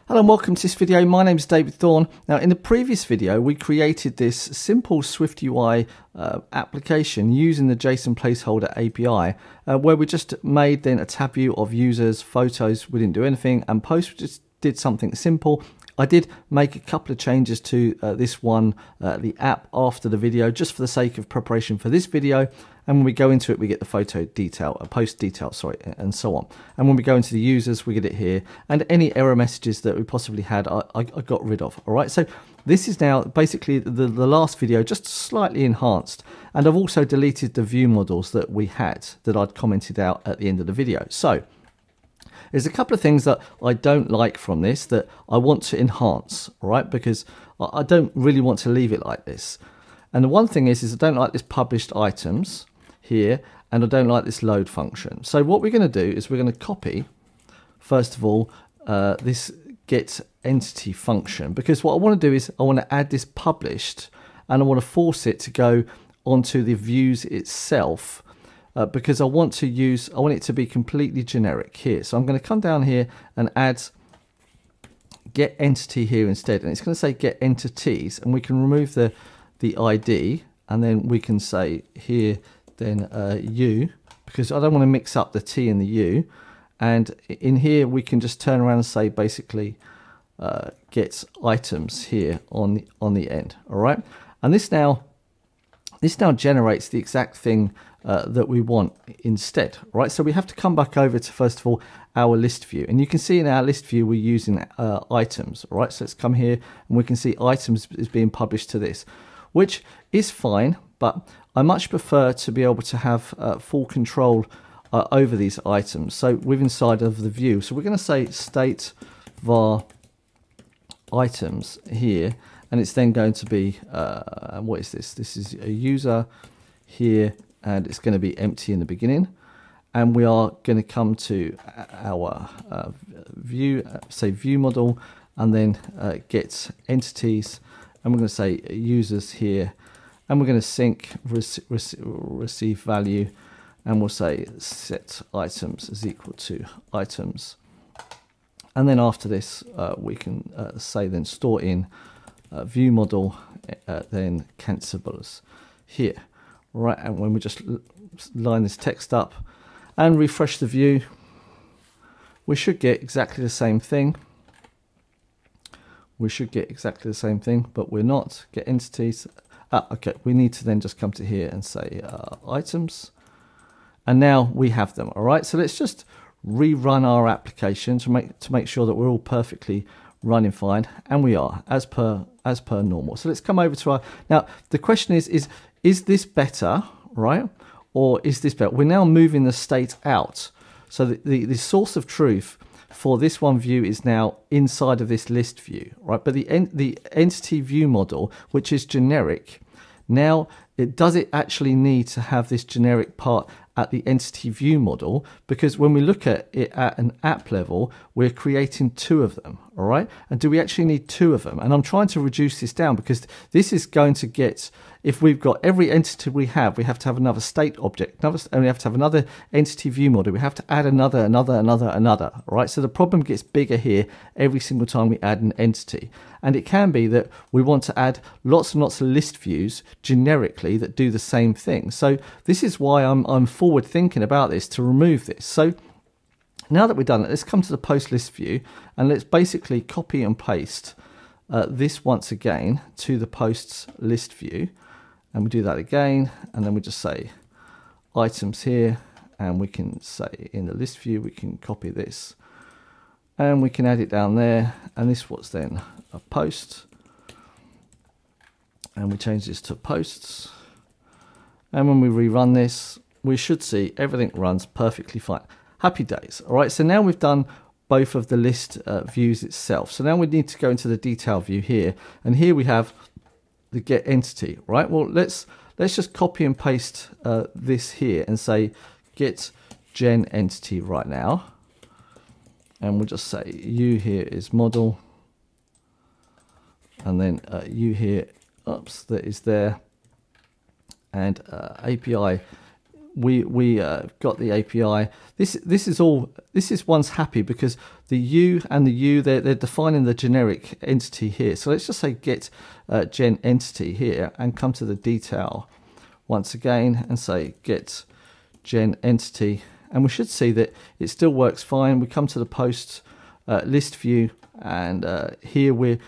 Hello and welcome to this video. My name is David Thorne. Now in the previous video we created this simple SwiftUI application using the JSON placeholder API where we just made then a tab view of users, photos, we didn't do anything, and posts, we just did something simple. I did make a couple of changes to this one, the app, after the video, just for the sake of preparation for this video. And when we go into it, we get the photo detail, post detail, sorry, and so on. And when we go into the users, we get it here. And any error messages that we possibly had, I got rid of. All right, so this is now basically the last video, just slightly enhanced. And I've also deleted the view models that we had, that I'd commented out at the end of the video. So there's a couple of things that I don't like from this that I want to enhance, all right? Because I don't really want to leave it like this. And the one thing is I don't like this published items here, and I don't like this load function. So what we're going to do is we're going to copy, first of all, this get entity function, because what I want to do is I want to add this published, and I want to force it to go onto the views itself. Because I want it to be completely generic here. So I'm going to come down here and add get entity here instead, and it's going to say get entities, and we can remove the ID, and then we can say here then U, because I don't want to mix up the T and the U, and in here we can just turn around and say basically get items here on the end. All right, and this now generates the exact thing that we want instead, right? So we have to come back over to, first of all, our list view, and you can see in our list view we're using items, right? So let's come here and we can see items is being published to this, which is fine, but I much prefer to be able to have full control over these items. So with inside of the view, so we're going to say state var items here, and it's then going to be what is this? This is a user here, and it's going to be empty in the beginning. And we are going to come to our view, say view model, and then get entities, and we're going to say users here, and we're going to sync receive value, and we'll say set items is equal to items. And then after this, we can say then store in view model, then cancellables here, right? And when we just line this text up and refresh the view, we should get exactly the same thing. We should get exactly the same thing, but we're not. Get entities. Okay, we need to then just come to here and say items, and now we have them. All right, so let's just rerun our application to make sure that we're all perfectly running fine, and we are as per normal. So let's come over to our, now the question is this better, right, or is this better? We're now moving the state out, so the source of truth for this one view is now inside of this list view, right? But the entity view model, which is generic, now does it actually need to have this generic part at the entity view model? Because when we look at it at an app level, we're creating two of them, all right? And do we actually need two of them? And I'm trying to reduce this down, because this is going to get, if we've got every entity we have to have another state object, and we have to have another entity view model, we have to add another, all right? So the problem gets bigger here every single time we add an entity. And it can be that we want to add lots and lots of list views generically that do the same thing. So this is why I'm forward thinking about this, to remove this. So now that we've done it, let's come to the post list view, and let's basically copy and paste this once again to the posts list view. And we do that again, and then we just say items here, and we can say in the list view, we can copy this, and we can add it down there, and this was then a post, and we change this to posts, and when we rerun this, we should see everything runs perfectly fine. Happy days. All right, so now we've done both of the list views itself. So now we need to go into the detail view here, and here we have the get entity, right? Well, let's just copy and paste this here and say get gen entity right now, and we'll just say u here is model, and then u here, oops, that is there, and API we got the API. This is one's happy because the U and the U, they're defining the generic entity here. So let's just say get gen entity here and come to the detail once again and say get gen entity, and we should see that it still works fine. We come to the post list view, and here we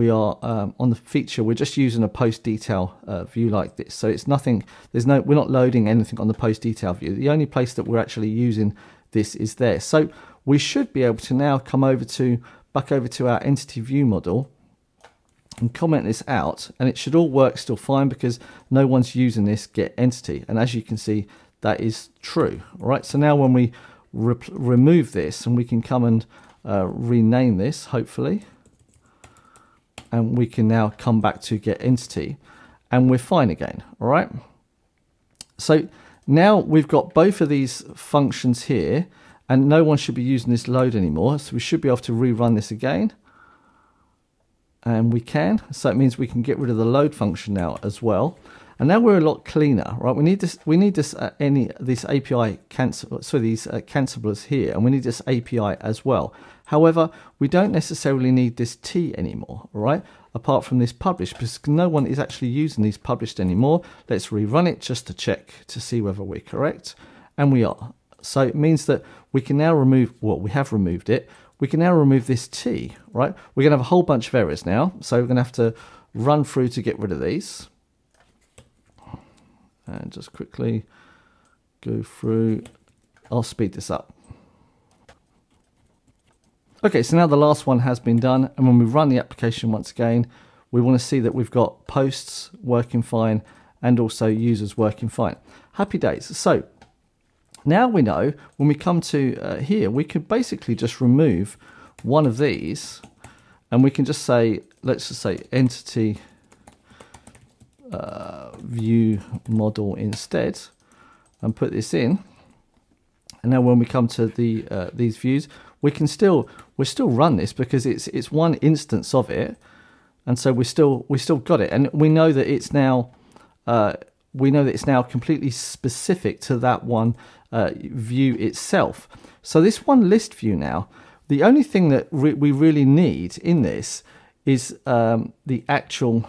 are on the feature. We're just using a post detail view like this, so it's nothing. We're not loading anything on the post detail view. The only place that we're actually using this is there. So we should be able to now come back over to our entity view model and comment this out, and it should all work still fine because no one's using this get entity. And as you can see, that is true. All right. So now when we remove this, and we can come and rename this, hopefully. And we can now come back to get entity, and we're fine again. All right. So now we've got both of these functions here, and no one should be using this load anymore. So we should be able to rerun this again, and we can. So it means we can get rid of the load function now as well. And now we're a lot cleaner, right? We need this this API cancel, so these cancellables here, and we need this API as well. However, we don't necessarily need this T anymore, right? Apart from this publish, because no one is actually using these published anymore. Let's rerun it just to check to see whether we're correct, and we are. So it means that we can now remove, well, we have removed it. We can now remove this T, right? We're going to have a whole bunch of errors now, so we're going to have to run through to get rid of these. And just quickly go through. I'll speed this up. Okay, so now the last one has been done, and when we run the application once again, we want to see that we've got posts working fine and also users working fine. Happy days. So now we know when we come to here, we could basically just remove one of these, and we can just say, let's just say entity view model instead, and put this in. And now when we come to the these views, we still run this because it's one instance of it, and so we still got it, and we know that it's now completely specific to that one view itself. So this one list view now, the only thing that we really need in this is the actual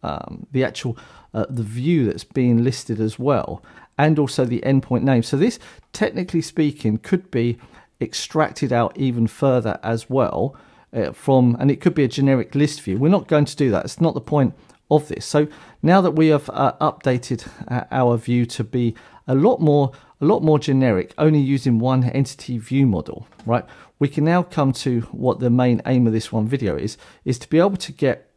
the view that's being listed as well, and also the endpoint name. So this, technically speaking, could be extracted out even further as well and it could be a generic list view. We're not going to do that. It's not the point of this. So now that we have updated our view to be a lot more generic, only using one entity view model, right? We can now come to what the main aim of this one video is to be able to get,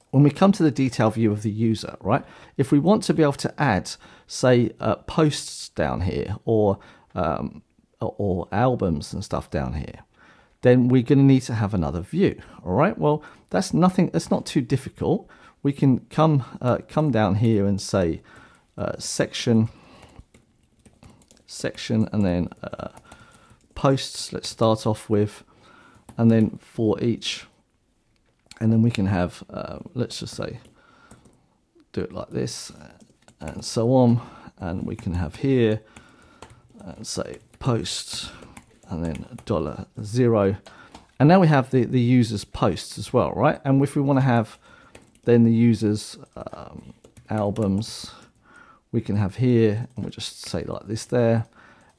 when we come to the detail view of the user, right? If we want to be able to add, say, posts down here or albums and stuff down here, then we're going to need to have another view. All right. Well, that's not too difficult. We can come down here and say section, and then posts. Let's start off with, and then for each. And then we can have, let's just say, do it like this, and so on. And we can have here, and say posts, and then $0. And now we have the user's posts as well, right? And if we want to have then the user's albums, we can have here, and we'll just say like this there.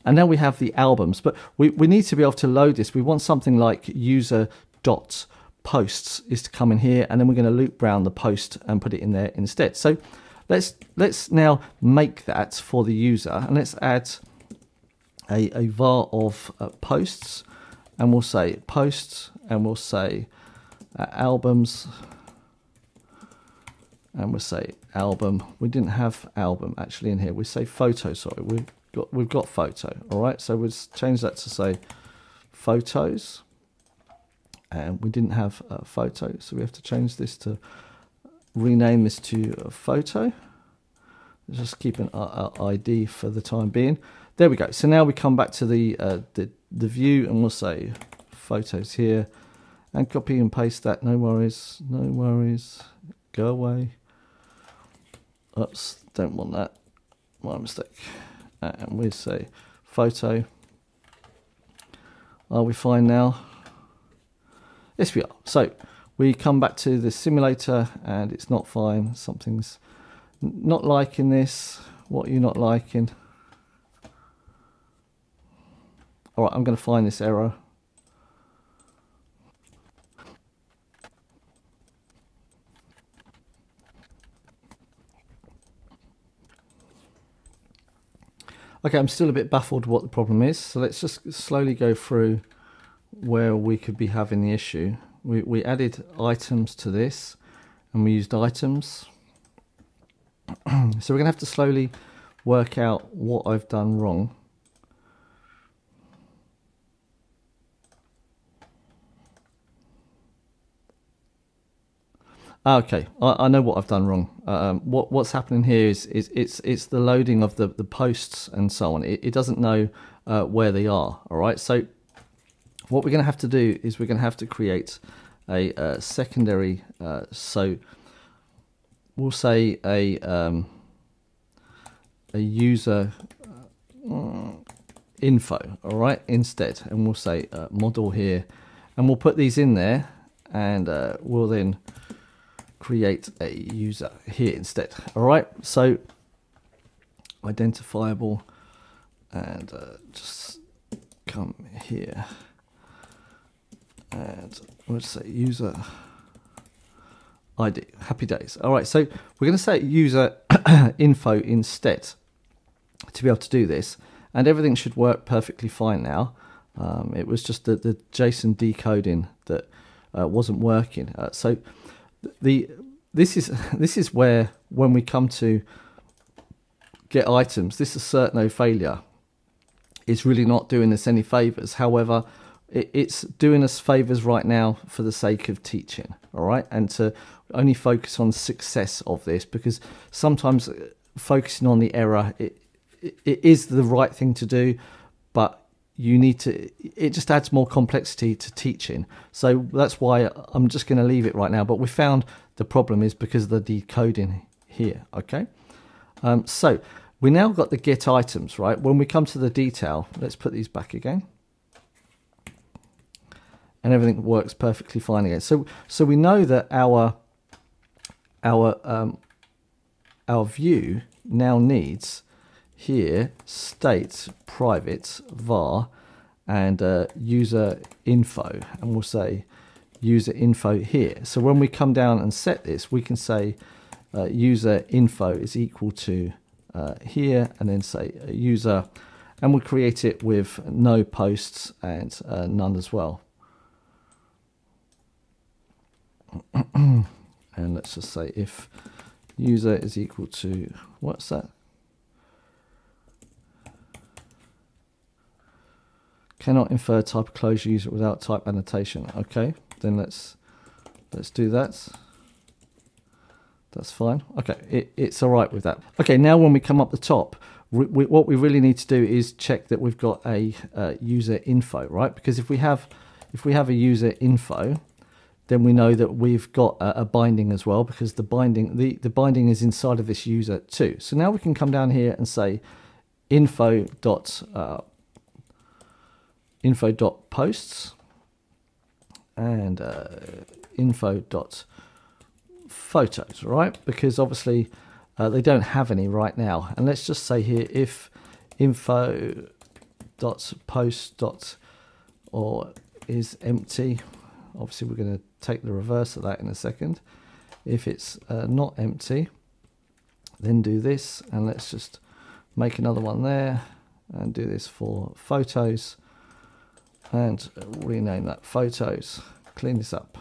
And now we have the albums, but we need to be able to load this. We want something like user.posts is to come in here, and then we're going to loop round the post and put it in there instead. So let's now make that for the user, and let's add a var of posts, and we'll say posts, and we'll say albums, and we'll say album. We didn't have album actually in here. We say photo. Sorry, we've got photo. All right, so we'll change that to say photos. And we didn't have a photo, so we have to change this to rename this to a photo. Just keep an ID for the time being. There we go. So now we come back to the view, and we'll say photos here, and copy and paste that. No worries, no worries. Go away. Oops, don't want that. My mistake. and we'll say photo. Are we fine now? Yes, we are. So we come back to the simulator and it's not fine. Something's not liking this. What are you not liking? All right, I'm going to find this error. Okay, I'm still a bit baffled what the problem is. So let's just slowly go through where we could be having the issue. We added items to this and we used items. So we're going to have to slowly work out what I've done wrong. Okay, I know what I've done wrong. What's happening here is it's the loading of the posts and so on. It doesn't know where they are. All right, so what we're going to have to do is we're going to have to create a secondary. So we'll say a user info. All right, instead, and we'll say model here, and we'll put these in there, and we'll then create a user here instead. All right, so identifiable, and just come here and we'll say user ID. Happy days. All right, so we're going to say user info instead to be able to do this, and everything should work perfectly fine now. It was just the JSON decoding that wasn't working. So this is where, when we come to get items, this assert no failure is really not doing us any favors. However, it's doing us favors right now for the sake of teaching, all right, and to only focus on success of this, because sometimes focusing on the error, it is the right thing to do, but you need to, it just adds more complexity to teaching. So that's why I'm just going to leave it right now. But we found the problem is because of the decoding here. Okay. So we now got the get items, right? When we come to the detail, let's put these back again. And everything works perfectly fine again. So we know that our view now needs here state private var and user info, and we'll say user info here. So when we come down and set this, we can say user info is equal to here, and then say user, and we'll create it with no posts and none as well. And let's just say if user is equal to, what's that? Cannot infer type of closure user without type annotation. Okay, then let's do that. That's fine. Okay, it's all right with that. Okay, now when we come up the top, what we really need to do is check that we've got a user info, right? Because if we have a user info, then we know that we've got a binding as well, because the binding is inside of this user too. So now we can come down here and say info dot posts and info dot photos, right? Because obviously they don't have any right now. And let's just say here if info dot post dot or is empty. Obviously we're going to take the reverse of that in a second. If it's not empty, then do this, and let's just make another one there and do this for photos and rename that photos. Clean this up,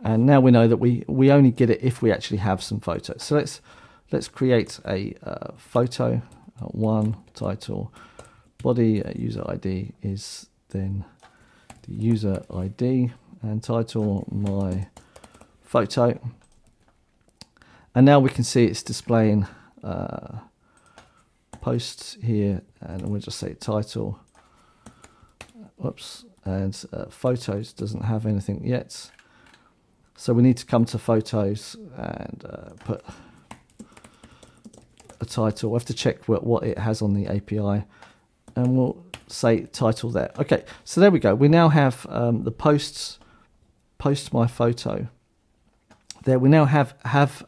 and now we know that we only get it if we actually have some photos. So let's create a photo, one title, body user ID is then the user ID, and title my photo. And now we can see it's displaying posts here, and we'll just say title. Whoops, and photos doesn't have anything yet. So we need to come to photos and put a title. We'll have to check what it has on the API, and we'll say title there. Okay, so there we go. We now have the post my photo there. We now have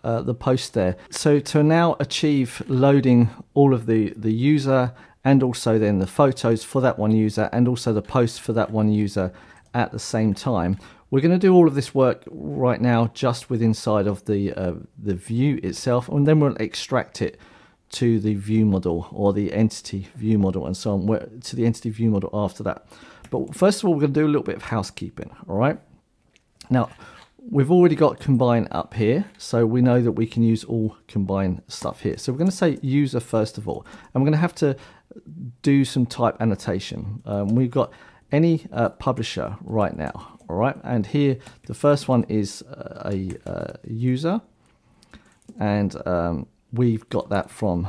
the post there. So to now achieve loading all of the user and also then the photos for that one user and also the post for that one user at the same time, we're going to do all of this work right now just with inside of the view itself, and then we'll extract it to the view model or the entity view model and so on, to the entity view model after that. But first of all, we're going to do a little bit of housekeeping. All right. Now, we've already got combine up here, so we know that we can use all combine stuff here. So we're going to say user first of all, and we're going to have to do some type annotation. We've got any publisher right now. All right, and here the first one is a user, and we've got that from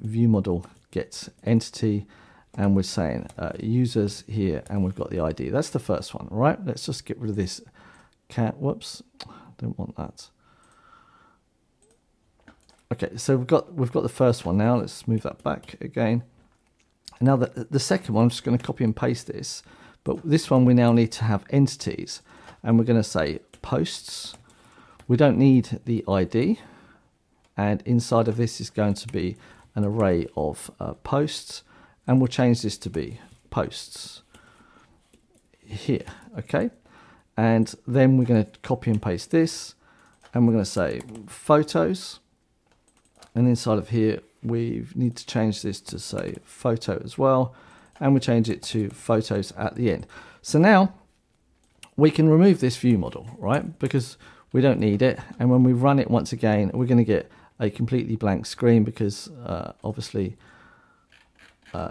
view model get entity, and we're saying users here, and we've got the ID. That's the first one. All right, let's just get rid of this cat. Whoops, don't want that. Okay, so we've got the first one now. Let's move that back again. And now the second one, I'm just going to copy and paste this. But this one we now need to have entities, and we're going to say posts. We don't need the ID, and inside of this is going to be an array of posts, and we'll change this to be posts here. Okay, and then we're going to copy and paste this, and we're going to say photos, and inside of here we need to change this to say photo as well, and we change it to photos at the end. So now we can remove this view model, right? Because we don't need it. And when we run it once again, we're going to get a completely blank screen because obviously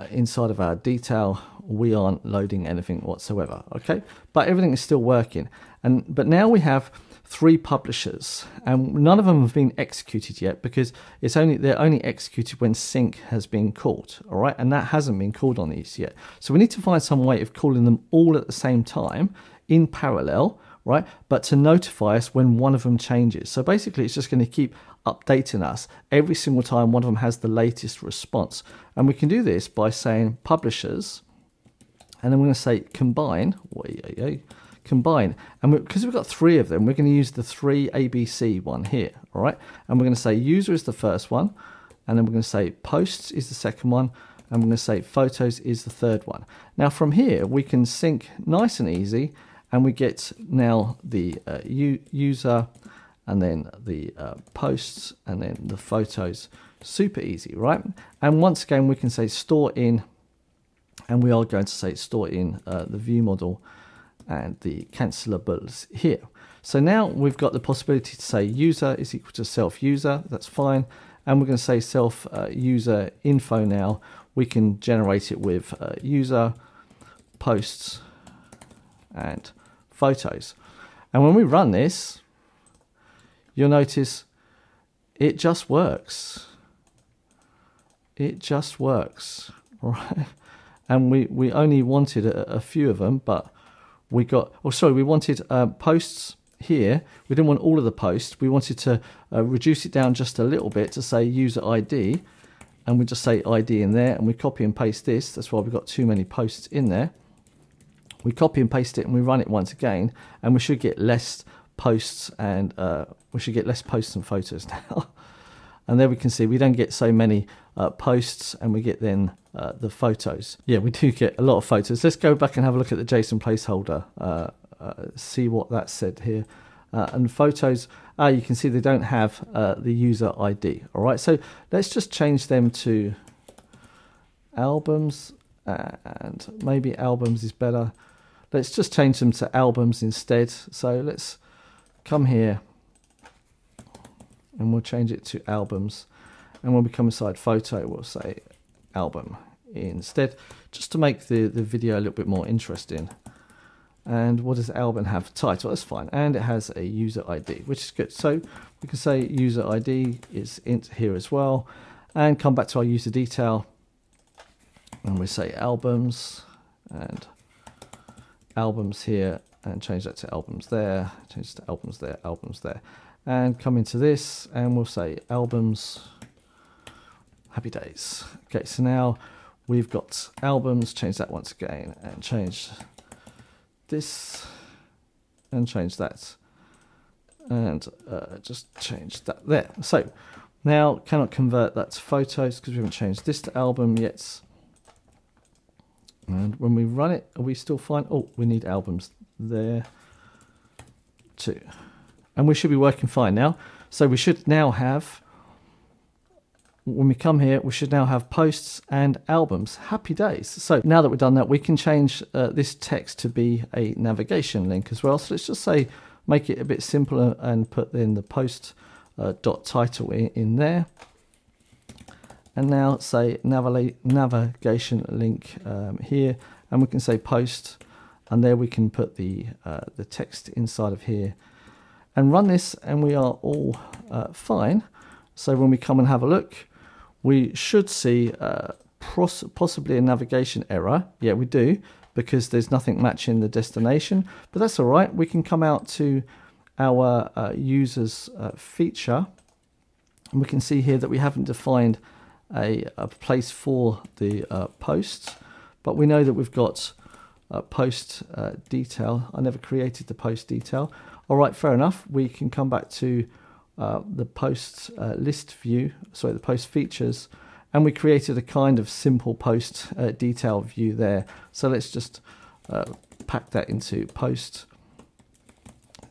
inside of our detail, we aren't loading anything whatsoever. Okay, but everything is still working. But now we have 3 publishers, and none of them have been executed yet because they're only executed when sync has been called. All right, and that hasn't been called on these yet. So we need to find some way of calling them all at the same time in parallel, right? But to notify us when one of them changes. So basically, it's just going to keep updating us every single time one of them has the latest response. And we can do this by saying publishers, and then we're going to say combine. Combine, and because we've got 3 of them, we're going to use the 3 ABC one here. All right, and we're going to say user is the first one, and then we're going to say posts is the second one, and we're going to say photos is the third one. Now from here we can sync nice and easy, and we get now the user, and then the posts, and then the photos. Super easy, right? And once again we can say store in, and we are going to say store in the view model and the cancellables here. So now we've got the possibility to say user is equal to self user. That's fine. And we're going to say self user info now. We can generate it with user, posts, and photos. And when we run this, you'll notice it just works. It just works, right? And we only wanted a few of them, but we got, we wanted posts here. We didn't want all of the posts. We wanted to reduce it down just a little bit to say user ID, and we just say ID in there, and we copy and paste this. That's why we've got too many posts in there. We copy and paste it, and we run it once again, and we should get less posts, and we should get less posts and photos now. And there we can see we don't get so many posts, and we get then the photos. Yeah, we do get a lot of photos. Let's go back and have a look at the JSON placeholder, see what that said here. And photos, you can see they don't have the user ID. All right, so let's just change them to albums, and maybe albums is better. Let's just change them to albums instead. So let's come here, and we'll change it to albums. And when we come inside photo, we'll say album instead, just to make the video a little bit more interesting. And what does album have? Title, that's fine. And it has a user ID, which is good. So we can say user ID is int here as well, and come back to our user detail, and we say albums, and albums here, and change that to albums there, change it to albums there, albums there. And come into this, and we'll say albums Happy days. Okay, so now we've got albums, change that once again, and change this, and change that, and just change that there. So now cannot convert that to photos because we haven't changed this to album yet. And when we run it, are we still fine? Oh, we need albums there too. And we should be working fine now. So we should now have, when we come here, we should now have posts and albums. Happy days. So now that we've done that, we can change this text to be a navigation link as well. So let's just say, make it a bit simpler and put in the post dot title in there. And now say navigation link here, and we can say post, and there we can put the text inside of here and run this, and we are all fine. So when we come and have a look, we should see possibly a navigation error. Yeah, we do, because there's nothing matching the destination, but that's all right. We can come out to our users feature, and we can see here that we haven't defined a place for the posts, but we know that we've got post detail. I never created the post detail. All right, fair enough. We can come back to the post list view, sorry, the post features, and we created a kind of simple post detail view there. So let's just pack that into post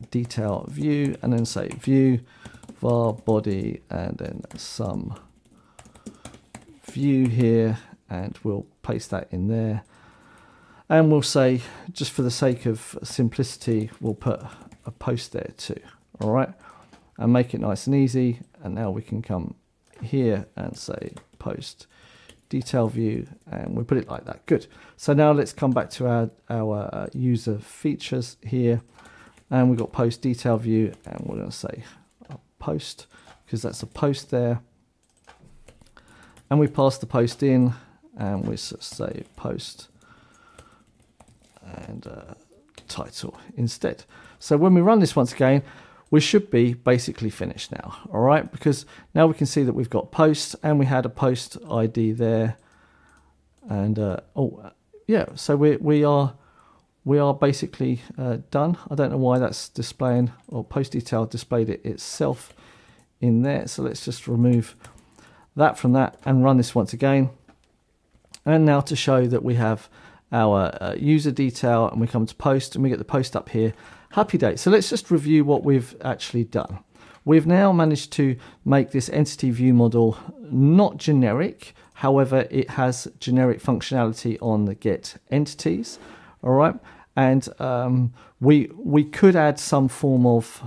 detail view, and then say view var body, and then some view here, and we'll paste that in there, and we'll say, just for the sake of simplicity, we'll put a post there too. All right, and make it nice and easy. And now we can come here and say post detail view, and we put it like that. Good. So now let's come back to our user features here, and we've got post detail view, and we're going to say post, because that's a post there. And we pass the post in, and we say post and title instead. So when we run this once again, we should be basically finished now. All right, because now we can see that we've got post, and we had a post ID there, and oh yeah, so we are basically done. I don't know why that's displaying, or post detail displayed it itself in there. So let's just remove that from that and run this once again. And now to show that we have our user detail, and we come to post, and we get the post up here. Happy day. So let's just review what we've actually done. We've now managed to make this entity view model not generic. However, it has generic functionality on the get entities. All right, and we could add some form of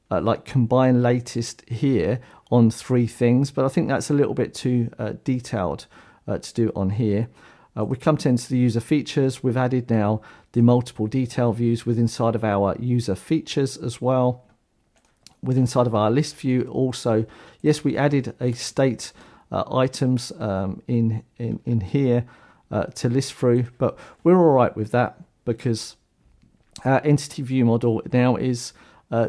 like combine latest here on 3 things, but I think that's a little bit too detailed to do on here. We come into the user features. We've added now the multiple detail views within inside of our user features as well. Within inside of our list view also, yes, we added a state items in here to list through, but we're all right with that, because our entity view model now is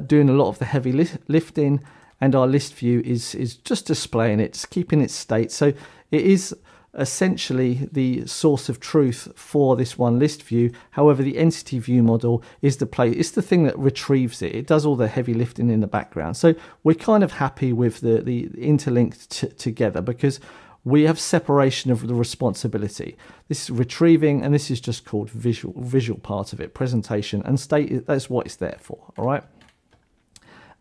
doing a lot of the heavy lifting, and our list view is just displaying it, it's keeping its state. So it is essentially the source of truth for this one list view. However, the entity view model is it's the thing that retrieves it. It does all the heavy lifting in the background. So we're kind of happy with the interlinked together, because we have separation of the responsibility. This is retrieving, and this is just called visual part of it, presentation and state. That's what it's there for. All right.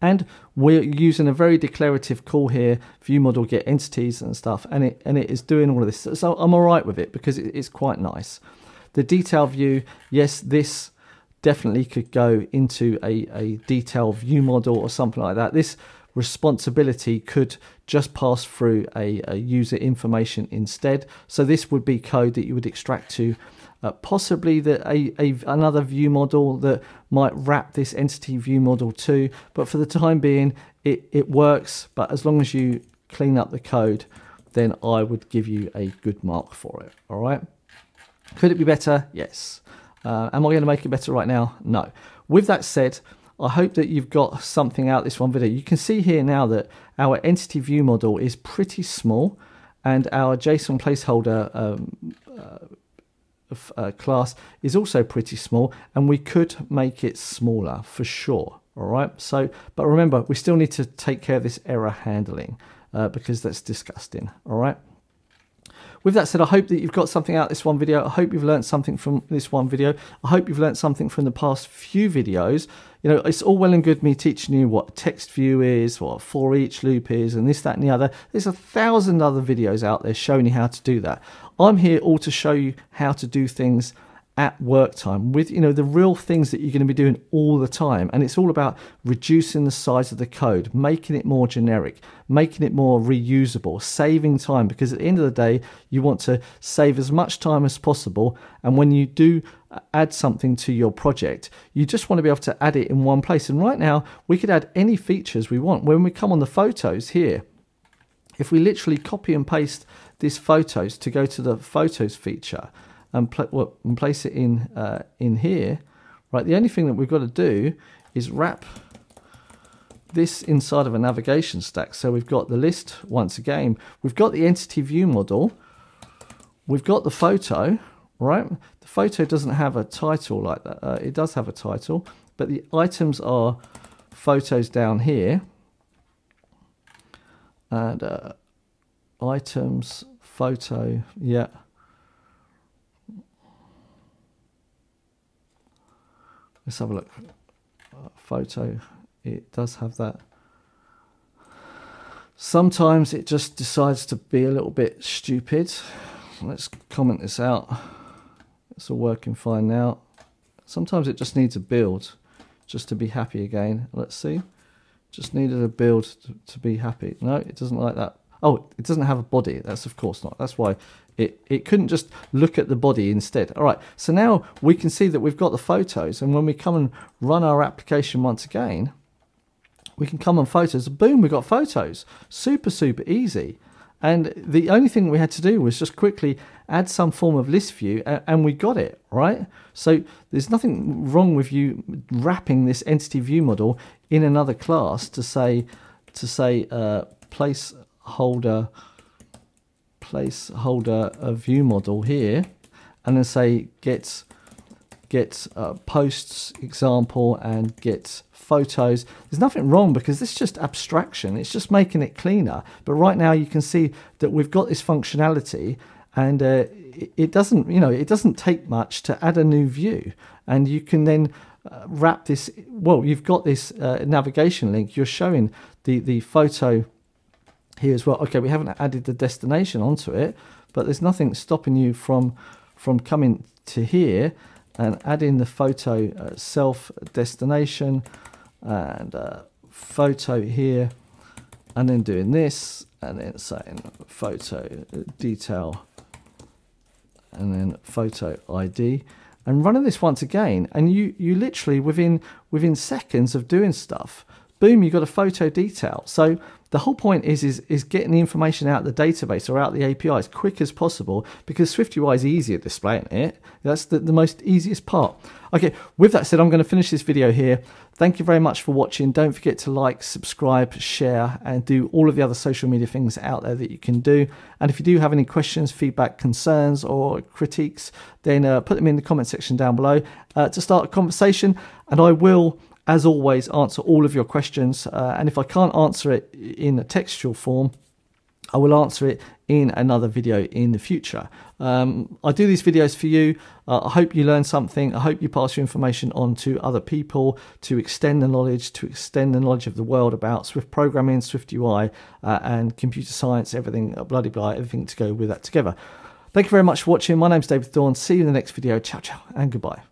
And we're using a very declarative call here, view model get entities and stuff, and it is doing all of this. So I'm all right with it, because it's quite nice. The detail view, yes, this definitely could go into a detail view model or something like that. This responsibility could just pass through a user information instead. So this would be code that you would extract to possibly another view model that might wrap this entity view model too. But for the time being, it works. But as long as you clean up the code, then I would give you a good mark for it. All right. Could it be better? Yes. Am I going to make it better right now? No. With that said, I hope that you've got something out of this one video. You can see here now that our entity view model is pretty small, and our JSON placeholder class is also pretty small, and we could make it smaller for sure. All right. So, but remember, we still need to take care of this error handling because that's disgusting. All right. With that said, I hope that you've got something out of this one video. I hope you've learned something from this one video. I hope you've learned something from the past few videos. You know, it's all well and good me teaching you what text view is, what a for each loop is, and this, that, and the other. There's 1,000 other videos out there showing you how to do that. I'm here all to show you how to do things at work time with, you know, the real things that you're going to be doing all the time. And it's all about reducing the size of the code, making it more generic, making it more reusable, saving time, because at the end of the day, you want to save as much time as possible. And when you do add something to your project, you just want to be able to add it in one place. And right now, we could add any features we want. When we come on the photos here, if we literally copy and paste this photos to go to the photos feature, and place it in here, right? The only thing that we've got to do is wrap this inside of a navigation stack. So we've got the list once again. We've got the entity view model. We've got the photo, right? The photo doesn't have a title like that. It does have a title, but the items are photos down here. And items, photo, yeah. Let's have a look. Photo, it does have that. Sometimes it just decides to be a little bit stupid. Let's comment this out. It's all working fine now. Sometimes it just needs a build just to be happy again. Let's see. Just needed a build to be happy. No, it doesn't like that. Oh, it doesn't have a body. That's of course not. That's why it couldn't just look at the body instead. All right, so now we can see that we've got the photos, and when we come and run our application once again, we can come on photos, boom, we've got photos. Super, super easy. And the only thing we had to do was just quickly add some form of list view, and we got it, right? So there's nothing wrong with you wrapping this entity view model in another class to say placeholder view model here, and then say get posts example and get photos. There's nothing wrong because this is just abstraction. It's just making it cleaner. But right now you can see that we've got this functionality, and it doesn't take much to add a new view, and you can then wrap this. Well, you've got this navigation link. You're showing the photo here as well. Okay, we haven't added the destination onto it, but there's nothing stopping you from coming to here and adding the photo self destination and photo here, and then doing this, and then saying photo detail and then photo ID, and running this once again, and you literally within seconds of doing stuff, boom, you got a photo detail. So the whole point is getting the information out of the database or out the API as quick as possible, because SwiftUI is easy at displaying it. That's the most easiest part. Okay, with that said, I'm going to finish this video here. Thank you very much for watching. Don't forget to like, subscribe, share, and do all of the other social media things out there that you can do. And if you do have any questions, feedback, concerns, or critiques, then put them in the comment section down below to start a conversation, and I will, as always, answer all of your questions, and if I can't answer it in a textual form, I will answer it in another video in the future. I do these videos for you. I hope you learn something. I hope you pass your information on to other people to extend the knowledge, of the world about Swift programming, SwiftUI, and computer science, everything, bloody blah, everything to go with that together. Thank you very much for watching. My name's David Thorne. See you in the next video. Ciao, ciao, and goodbye.